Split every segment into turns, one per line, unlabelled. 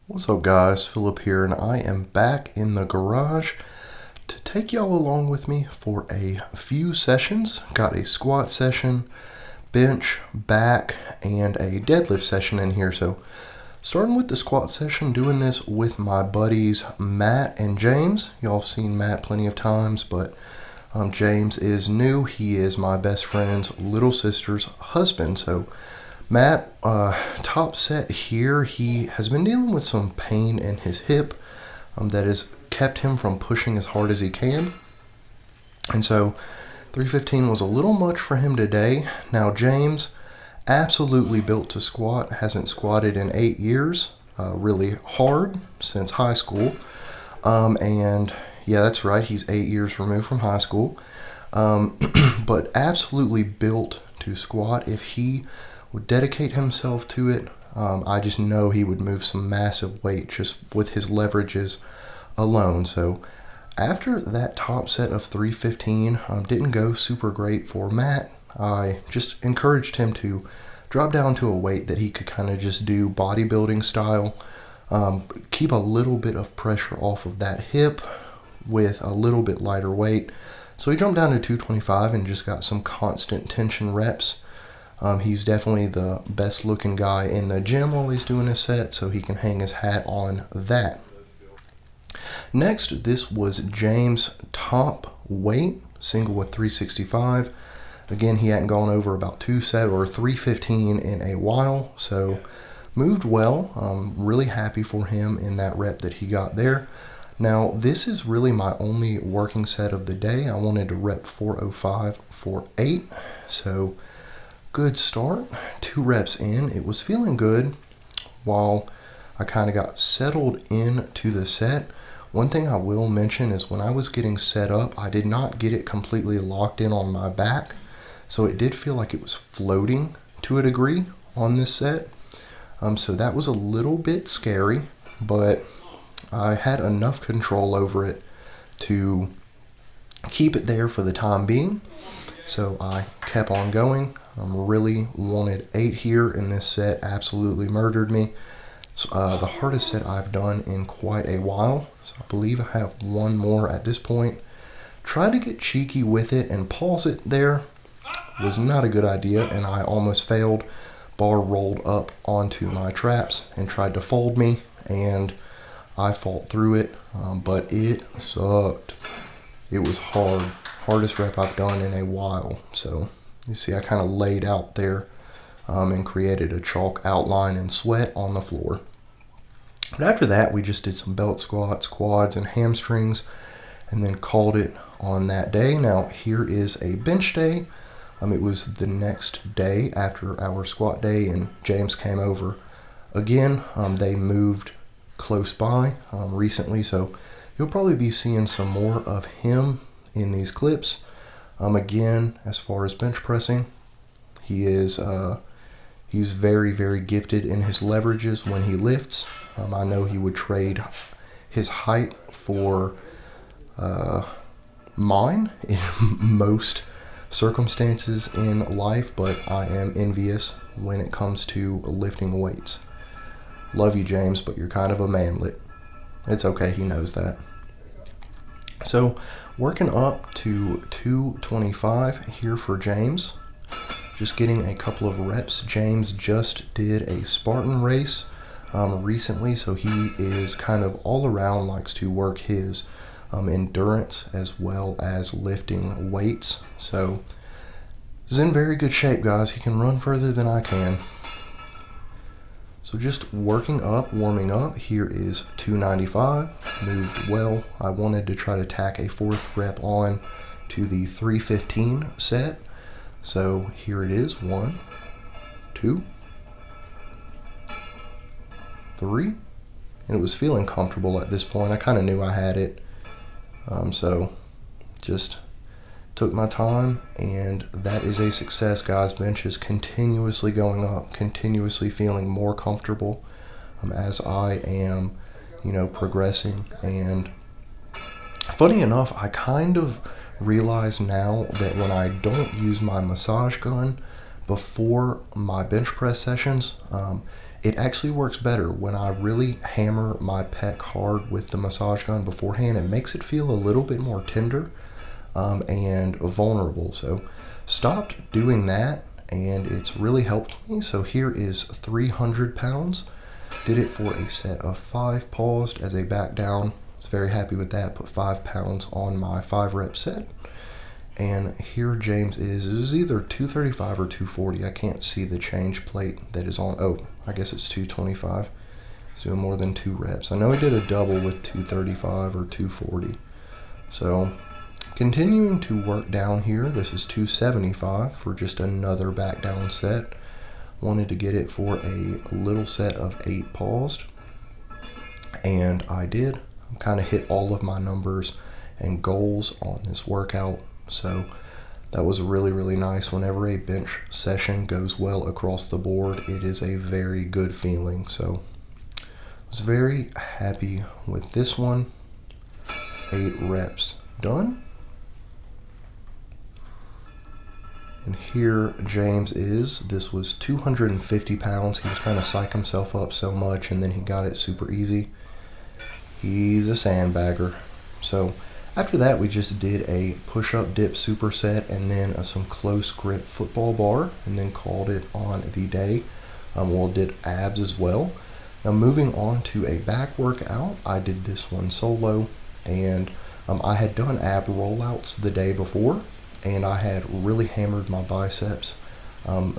What's up guys, Philip here, and I am back in the garage to take y'all along with me for a few sessions. Got a squat session, bench, back, and a deadlift session in here. So starting with the squat session, doing this with my buddies Matt and James. Y'all have seen Matt plenty of times, but James is new. He is my best friend's little sister's husband. So Matt, top set here, he has been dealing with some pain in his hip that has kept him from pushing as hard as he can. And so 315 was a little much for him today. Now James, absolutely built to squat, hasn't squatted in 8 years, really hard since high school. And yeah, that's right, he's 8 years removed from high school. But absolutely built to squat. If he would dedicate himself to it, I just know he would move some massive weight just with his leverages alone. So after that top set of 315 didn't go super great for Matt, I just encouraged him to drop down to a weight that he could kind of just do bodybuilding style, keep a little bit of pressure off of that hip with a little bit lighter weight. So he jumped down to 225 and just got some constant tension reps. He's definitely the best looking guy in the gym while he's doing his set, so he can hang his hat on that. Next, this was James' top weight, single with 365. Again, he hadn't gone over about 315 in a while, so moved well. Really happy for him in that rep that he got there. Now, this is really my only working set of the day. I wanted to rep 405 for 8, so good start. 2 reps in, it was feeling good while I kind of got settled into the set. One thing I will mention is when I was getting set up, I did not get it completely locked in on my back, so it did feel like it was floating to a degree on this set. So that was a little bit scary, but I had enough control over it to keep it there for the time being. So I kept on going. Really wanted 8 here in this set, absolutely murdered me. So, the hardest set I've done in quite a while. So I believe I have one more at this point. Tried to get cheeky with it and pause it there. Was not a good idea, and I almost failed. Bar rolled up onto my traps and tried to fold me, and I fought through it, but it sucked. It was hard. Hardest rep I've done in a while. So you see I kind of laid out there and created a chalk outline and sweat on the floor. But after that, we just did some belt squats, quads, and hamstrings, and then called it on that day. Now here is a bench day. It was the next day after our squat day, and James came over again. They moved close by recently, so you'll probably be seeing some more of him in these clips. Again, as far as bench pressing, he's very, very gifted in his leverages when he lifts. I know he would trade his height for mine in most circumstances in life, but I am envious when it comes to lifting weights. Love you, James, but you're kind of a manlet. It's okay, he knows that. So working up to 225 here for James. Just getting a couple of reps. James just did a Spartan race recently, so he is kind of all around likes to work his endurance as well as lifting weights. So he's in very good shape, guys. He can run further than I can. So just working up, warming up. Here is 295, moved well. I wanted to try to tack a 4th rep on to the 315 set. So here it is, 1, 2, 3. And it was feeling comfortable at this point. I kind of knew I had it. So just took my time, and that is a success, guys. Bench is continuously going up, continuously feeling more comfortable as I am, progressing. And funny enough, I kind of realize now that when I don't use my massage gun, before my bench press sessions. It actually works better when I really hammer my pec hard with the massage gun beforehand. It makes it feel a little bit more tender and vulnerable. So stopped doing that, and it's really helped me. So here is 300 pounds. Did it for a set of 5, paused as a back down. Was very happy with that. Put 5 pounds on my 5 rep set. And here James is, it was either 235 or 240. I can't see the change plate that is on. Oh, I guess it's 225. He's doing more than 2 reps. I know he did a double with 235 or 240. So continuing to work down here. This is 275 for just another back down set. Wanted to get it for a little set of 8 paused. And I did. Kind of hit all of my numbers and goals on this workout. So that was really, really nice. Whenever a bench session goes well across the board, it is a very good feeling. So I was very happy with this one. 8 reps done. And here James is. This was 250 pounds. He was trying to psych himself up so much, and then he got it super easy. He's a sandbagger. So after that, we just did a push-up dip superset and then some close grip football bar, and then called it on the day. We'll did abs as well. Now moving on to a back workout, I did this one solo, and I had done ab rollouts the day before, and I had really hammered my biceps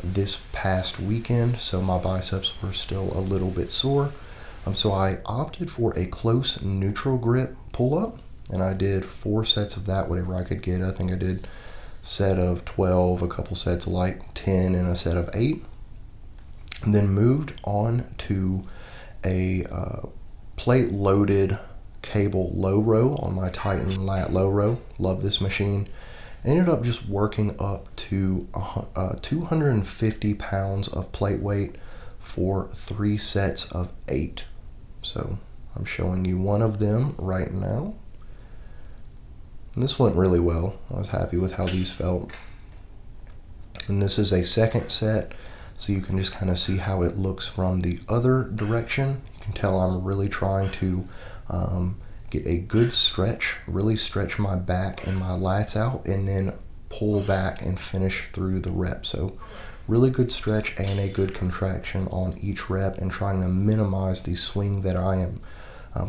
this past weekend, so my biceps were still a little bit sore. So I opted for a close neutral grip pull-up, and I did 4 sets of that, whatever I could get. I think I did a set of 12, a couple sets of like 10, and a set of 8. And then moved on to a plate-loaded cable low row on my Titan lat low row. Love this machine. Ended up just working up to 250 pounds of plate weight for 3 sets of 8. So I'm showing you one of them right now. And this went really well. I was happy with how these felt. And this is a second set, so you can just kind of see how it looks from the other direction. You can tell I'm really trying to get a good stretch, really stretch my back and my lats out, and then pull back and finish through the rep. So really good stretch and a good contraction on each rep, and trying to minimize the swing that I am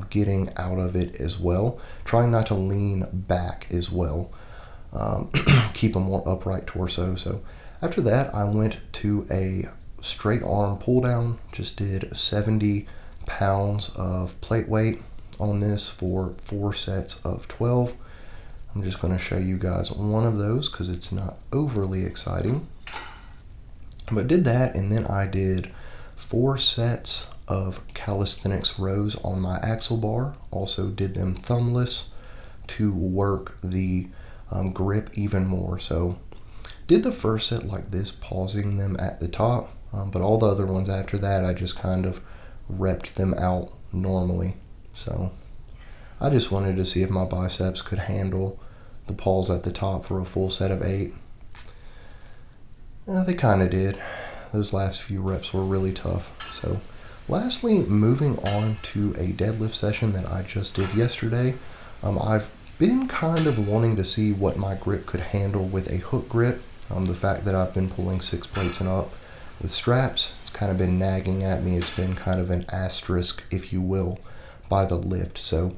getting out of it as well. Trying not to lean back as well. Keep a more upright torso. So after that, I went to a straight arm pull down. Just did 70 pounds of plate weight on this for 4 sets of 12. I'm just going to show you guys one of those because it's not overly exciting. But did that, and then I did 4 sets of calisthenics rows on my axle bar. Also did them thumbless to work the grip even more. So did the first set like this, pausing them at the top, but all the other ones after that, I just kind of repped them out normally. So I just wanted to see if my biceps could handle the pause at the top for a full set of 8. They kind of did. Those last few reps were really tough. So lastly, moving on to a deadlift session that I just did yesterday. I've been kind of wanting to see what my grip could handle with a hook grip. The fact that I've been pulling 6 plates and up with straps, it's kind of been nagging at me. It's been kind of an asterisk, if you will, by the lift. So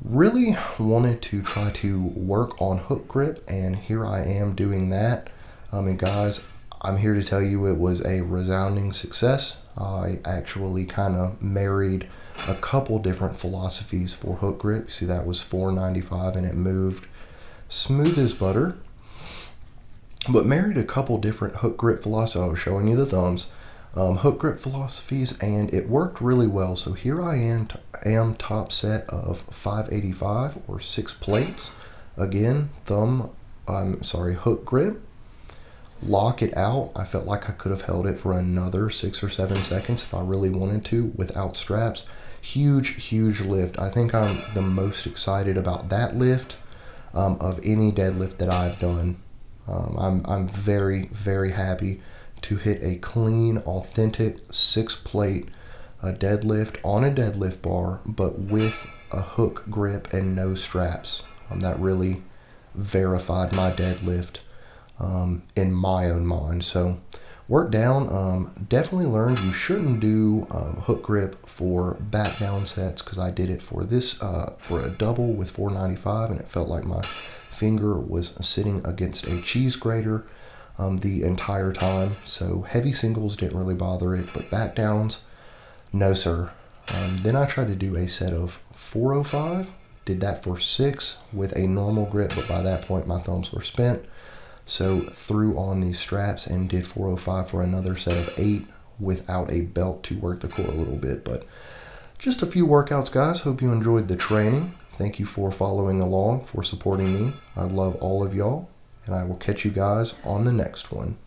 really wanted to try to work on hook grip, and here I am doing that. And guys, I'm here to tell you it was a resounding success. I actually kind of married a couple different philosophies for hook grip. See, that was 495 and it moved smooth as butter. But married a couple different hook grip philosophies. I was showing you the thumbs. Hook grip philosophies, and it worked really well. So here I am top set of 585 or 6 plates. Again, hook grip. Lock it out. I felt like I could have held it for another 6 or 7 seconds if I really wanted to without straps. Huge lift. I think I'm the most excited about that lift of any deadlift that I've done. I'm very, very happy to hit a clean, authentic 6-plate deadlift on a deadlift bar, but with a hook grip and no straps. That really verified my deadlift in my own mind. So work down. Definitely learned you shouldn't do hook grip for back down sets, because I did it for this for a double with 495, and it felt like my finger was sitting against a cheese grater the entire time. So heavy singles didn't really bother it, but back downs, no sir. Then I tried to do a set of 405, did that for 6 with a normal grip, but by that point my thumbs were spent. So threw on these straps and did 405 for another set of 8 without a belt to work the core a little bit. But just a few workouts, guys. Hope you enjoyed the training. Thank you for following along, for supporting me. I love all of y'all, and I will catch you guys on the next one.